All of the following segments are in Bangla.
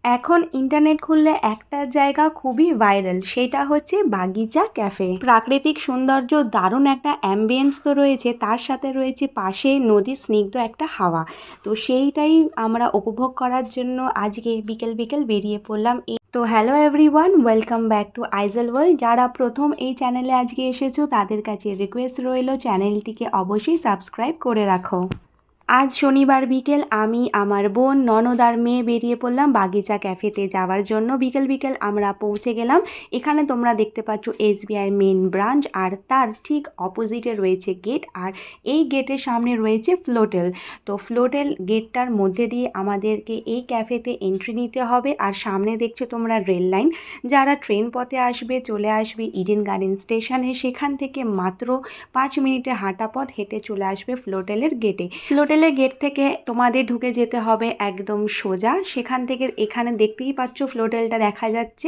এখন ইন্টারনেট খুললে একটা জায়গা খুবই ভাইরাল, সেটা হচ্ছে বাগিচা ক্যাফে। প্রাকৃতিক সৌন্দর্য, দারুণ একটা অ্যাম্বিয়েন্স তো রয়েছে, তার সাথে রয়েছে পাশে নদীর স্নিগ্ধ একটা হাওয়া। তো সেইটাই আমরা উপভোগ করার জন্য আজকে বিকেল বিকেল বেরিয়ে পড়লাম। তো hello everyone, welcome back to Aizel world. যারা প্রথম এই চ্যানেলে আজকে এসেছো তাদের কাছে রিকোয়েস্ট রইল চ্যানেলটিকে অবশ্যই সাবস্ক্রাইব করে রাখো। আজ শনিবার বিকেল আমি, আমার বোন, ননদ আর মেয়ে বেরিয়ে পড়লাম বাগিচা ক্যাফেতে যাওয়ার জন্য। বিকেল বিকেল আমরা পৌঁছে গেলাম। এখানে তোমরা দেখতে পাচ্ছ এসবিআই মেন ব্রাঞ্চ, আর তার ঠিক অপোজিটে রয়েছে গেট, আর এই গেটের সামনে রয়েছে ফ্লোটেল। তো ফ্লোটেল গেটটার মধ্যে দিয়ে আমাদেরকে এই ক্যাফেতে এন্ট্রি নিতে হবে। আর সামনে দেখছো তোমরা রেল লাইন। যারা ট্রেন পথে আসবে চলে আসবে ইডেন গার্ডেন স্টেশনে, সেখান থেকে মাত্র 5 মিনিটের হাঁটা পথ হেঁটে চলে আসবে ফ্লোটেলের গেটে। হোটেলের গেট থেকে তোমাদের ঢুকে যেতে হবে একদম সোজা। সেখান থেকে এখানে দেখতেই পাচ্ছ ফ্লোটেলটা দেখা যাচ্ছে,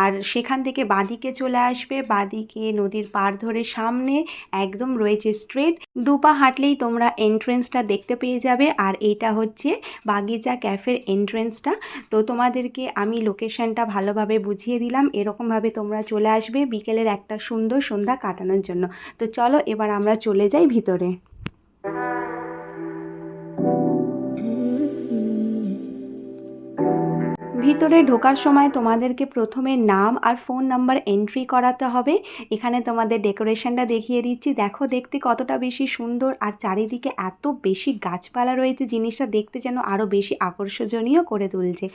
আর সেখান থেকে বাঁদিকে চলে আসবে। বাঁদিকে নদীর পাড় ধরে সামনে একদম রয়েছে স্ট্রেট, দুপা হাঁটলেই তোমরা এন্ট্রেন্সটা দেখতে পেয়ে যাবে। আর এইটা হচ্ছে বাগিচা ক্যাফের এন্ট্রেন্সটা। তো তোমাদেরকে আমি লোকেশনটা ভালোভাবে বুঝিয়ে দিলাম, এরকমভাবে তোমরা চলে আসবে বিকেলের একটা সুন্দর সন্ধ্যা কাটানোর জন্য। তো চলো এবার আমরা চলে যাই ভিতরে। ভিতরে ঢোকার সময় তোমাদেরকে প্রথমে নাম আর ফোন নাম্বার এন্ট্রি করাতে হবে। এখানে তোমাদের ডেকোরেশনটা দেখিয়ে দিচ্ছি, দেখো দেখতে কতটা বেশি সুন্দর, আর চারিদিকে এত বেশি গাছপালা রয়েছে, জিনিসটা দেখতে যেন আরও বেশি আকর্ষণীয় করে তুলছে।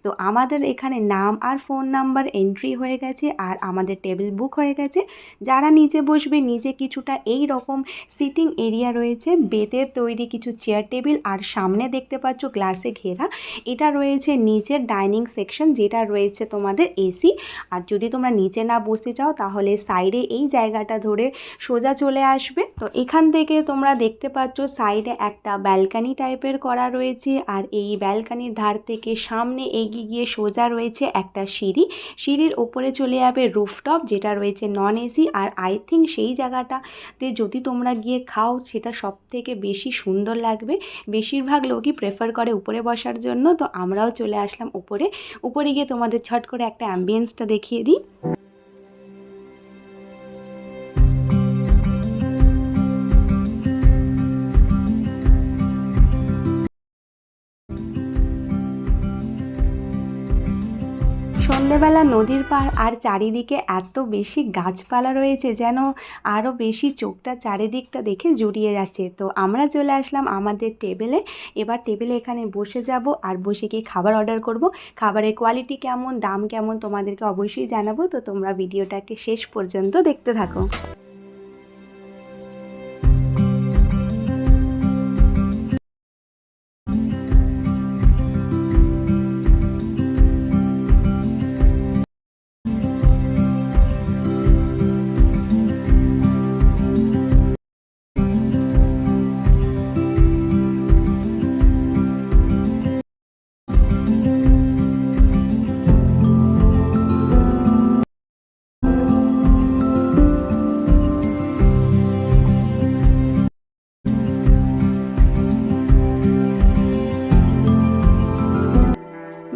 তো আমাদের এখানে নাম আর ফোন নাম্বার এন্ট্রি হয়ে গেছে, আর আমাদের টেবিল বুক হয়ে গেছে। যারা নিচে বসবে, নিচে কিছুটা এই রকম সিটিং এরিয়া রয়েছে, বেতের তৈরি কিছু চেয়ার টেবিল, আর সামনে দেখতে পাচ্ছ গ্লাসে ঘেরা, এটা রয়েছে নিচের ডাইনিং সেকশন, যেটা রয়েছে তোমাদের এসি। আর যদি তোমরা নিচে না বসতে চাও তাহলে সাইডে এই জায়গাটা ধরে সোজা চলে আসবে। তো এখান থেকে তোমরা দেখতে পাচ্ছ সাইডে একটা ব্যালকানি টাইপের করা রয়েছে, আর এই ব্যালকানির ধার থেকে সামনে এগিয়ে গিয়ে সোজা রয়েছে একটা সিঁড়ি। সিঁড়ির ওপরে চলে যাবে রুফটপ, যেটা রয়েছে নন এসি। আর আই থিঙ্ক সেই জায়গাটাতে যদি তোমরা গিয়ে খাও সেটা সব থেকে বেশি সুন্দর লাগবে। বেশিরভাগ লোকই প্রেফার করে উপরে বসার জন্য, তো আমরাও চলে আসলাম উপরে। উপরে গিয়ে তোমাদের ছট করে একটা অ্যাম্বিয়েন্সটা দেখিয়ে দিই। সন্ধেবেলা নদীর পাড়, আর চারিদিকে এত বেশি গাছপালা রয়েছে যেন আরও বেশি চোখটা চারিদিকটা দেখে জুড়িয়ে যাচ্ছে। তো আমরা চলে আসলাম আমাদের টেবিলে। এবার টেবিলে এখানে বসে যাব, আর বসে গিয়ে খাবার অর্ডার করব। খাবারের কোয়ালিটি কেমন, দাম কেমন তোমাদেরকে অবশ্যই জানাবো। তো তোমরা ভিডিওটাকে শেষ পর্যন্ত দেখতে থাকো।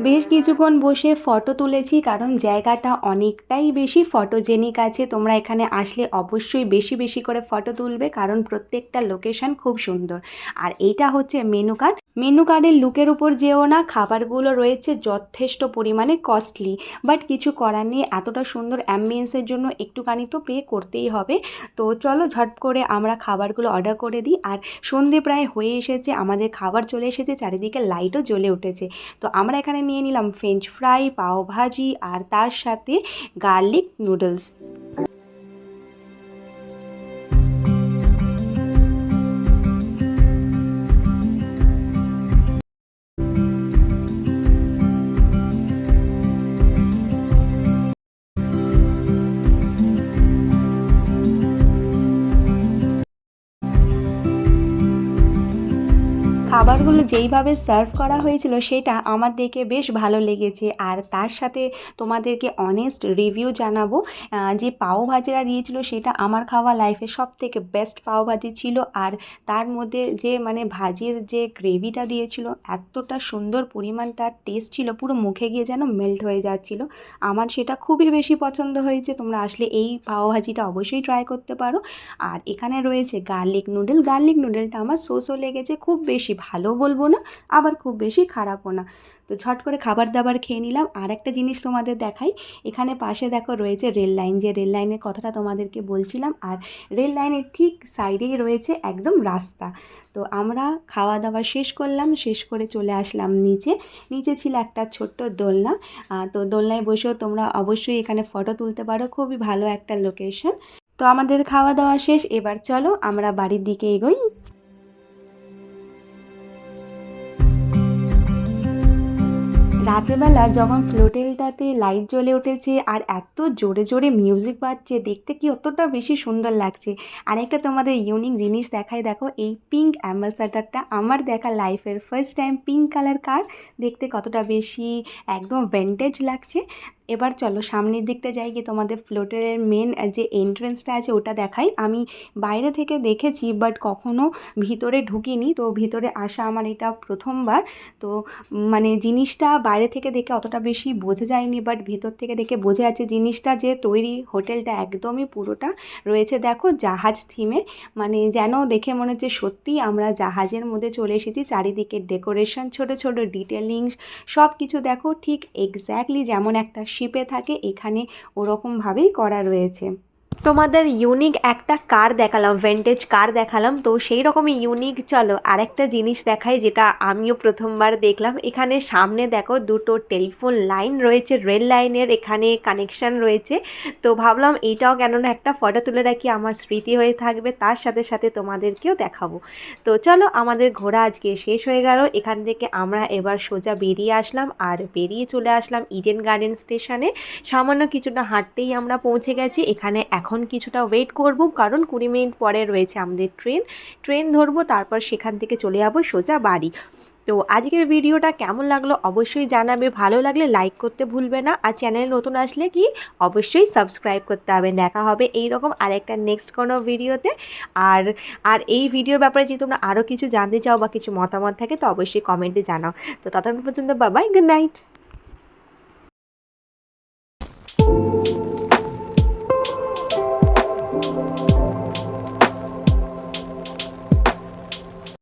বেশ কিছুক্ষণ বসে ফটো তুলেছি, কারণ জায়গাটা অনেকটাই বেশি ফটোজেনিক আছে। তোমরা এখানে আসলে অবশ্যই বেশি বেশি করে ফটো তুলবে, কারণ প্রত্যেকটা লোকেশন খুব সুন্দর। আর এইটা হচ্ছে মেনু কার্ড। মেনু কার্ডের লুকের উপর যেও না, খাবারগুলো রয়েছে যথেষ্ট পরিমাণে কস্টলি, বাট কিছু করার নেই। এতটা সুন্দর অ্যাম্বিয়েন্সের জন্য একটুখানি তো পে করতেই হবে। তো চলো ঝট করে আমরা খাবারগুলো অর্ডার করে দিই। আর সন্ধে প্রায় হয়ে এসেছে, আমাদের খাবার চলে এসেছে, চারিদিকে লাইটও জ্বলে উঠেছে। তো আমরা এখানে নিয়ে নিলাম ফ্রেঞ্চ ফ্রাই, পাও ভাজি, আর তার সাথে গার্লিক নুডলস। খাবারগুলো যেইভাবে সার্ভ করা হয়েছিল সেটা আমার দেখে বেশ ভালো লেগেছে। আর তার সাথে তোমাদেরকে অনেস্ট রিভিউ জানাবো, যে পাওভাজিটা দিয়েছিল সেটা আমার খাওয়া লাইফে সবথেকে বেস্ট পাওভাজি ছিল। আর তার মধ্যে যে মানে ভাজির যে গ্রেভিটা দিয়েছিল এতটা সুন্দর পরিমাণটা টেস্ট ছিল, পুরো মুখে গিয়ে যেন মেল্ট হয়ে যাচ্ছিল। আমার সেটা খুবই বেশি পছন্দ হয়েছে। তোমরা আসলে এই পাওভাজিটা অবশ্যই ট্রাই করতে পারো। আর এখানে রয়েছে গার্লিক নুডল। গার্লিক নুডলটা আমার সোসও লেগেছে, খুব বেশি ভালো বলবো না, আবার খুব বেশি খারাপও না। তো ঝট করে খাবার দাবার খেয়ে নিলাম। আর একটা জিনিস তোমাদের দেখাই, এখানে পাশে দেখো রয়েছে রেল লাইন, যে রেল লাইনের কথাটা তোমাদেরকে বলছিলাম। আর রেল লাইনের ঠিক সাইডেই রয়েছে একদম রাস্তা। তো আমরা খাওয়া দাওয়া শেষ করলাম, শেষ করে চলে আসলাম নিচে। নিচে ছিল একটা ছোট্ট দোলনা। তো দোলনায় বসেও তোমরা অবশ্যই এখানে ফটো তুলতে পারো, খুবই ভালো একটা লোকেশন। তো আমাদের খাওয়া দাওয়া শেষ, এবার চলো আমরা বাড়ির দিকে এগোই। রাতেরবেলা যখন ফ্লোটেলটাতে লাইট জ্বলে উঠেছে আর এত জোরে জোরে মিউজিক বাজছে, দেখতে কি অতটা বেশি সুন্দর লাগছে। আরেকটা তোমাদের ইউনিক জিনিস দেখাই, দেখো এই পিঙ্ক অ্যাম্বাসাডারটা আমার দেখা লাইফের ফার্স্ট টাইম পিঙ্ক কালার কার, দেখতে কতটা বেশি একদম ভেন্টেজ লাগছে। এবার চলো সামনের দিকটা যাই, গিয়ে তোমাদের ফ্লোটের মেন যে এন্ট্রেন্সটা আছে ওটা দেখাই। আমি বাইরে থেকে দেখেছি বাট কখনো ভিতরে ঢুকিনি, তো ভিতরে আসা আমার এটা প্রথমবার। তো মানে জিনিসটা বাইরে থেকে দেখে অতটা বেশি বোঝা যায়নি, বাট ভিতর থেকে দেখে বোঝা যাচ্ছে জিনিসটা যে তৈরি, হোটেলটা একদমই পুরোটা রয়েছে দেখো জাহাজ থিমে। মানে যেন দেখে মনে হচ্ছে সত্যিই আমরা জাহাজের মধ্যে চলে এসেছি। চারিদিকে ডেকোরেশন, ছোট ছোট ডিটেলিংস, সব কিছু দেখো ঠিক এক্স্যাক্টলি যেমন একটা শিপে থাকে এখানে ওরকমভাবেই করা রয়েছে। তোমাদের ইউনিক একটা কার দেখালাম, ভেন্টেজ কার দেখালাম, তো সেই রকমই ইউনিক চলো আরেকটা জিনিস দেখাই যেটা আমিও প্রথমবার দেখলাম। এখানে সামনে দেখো দুটো টেলিফোন লাইন রয়েছে, রেল লাইনের এখানে কানেকশান রয়েছে। তো ভাবলাম এইটাও কেননা একটা ফটো তুলে রাখি, আমার স্মৃতি হয়ে থাকবে, তার সাথে সাথে তোমাদেরকেও দেখাবো। তো চলো আমাদের ঘোরা আজকে শেষ হয়ে গেল। এখান থেকে আমরা এবার সোজা বেরিয়ে আসলাম, আর বেরিয়ে চলে আসলাম ইডেন গার্ডেন স্টেশনে। সামান্য কিছুটা হাঁটতেই আমরা পৌঁছে গেছি। এখানে এখন কিছুটা ওয়েট করব, কারণ 20 মিনিট পরে রয়েছে আমাদের ট্রেন ধরবো, তারপর সেখান থেকে চলে যাবো সোজা বাড়ি। তো আজকের ভিডিওটা কেমন লাগলো অবশ্যই জানাবে, ভালো লাগলে লাইক করতে ভুলবে না, আর চ্যানেলে নতুন আসলে কি অবশ্যই সাবস্ক্রাইব করতে হবে। দেখা হবে এইরকম আরেকটা নেক্সট কোনো ভিডিওতে। আর আর এই ভিডিওর ব্যাপারে যদি তোমরা আরও কিছু জানতে চাও বা কিছু মতামত থাকে তো অবশ্যই কমেন্টে জানাও। তো ততক্ষণ পর্যন্ত বাই বাই, গুড নাইট।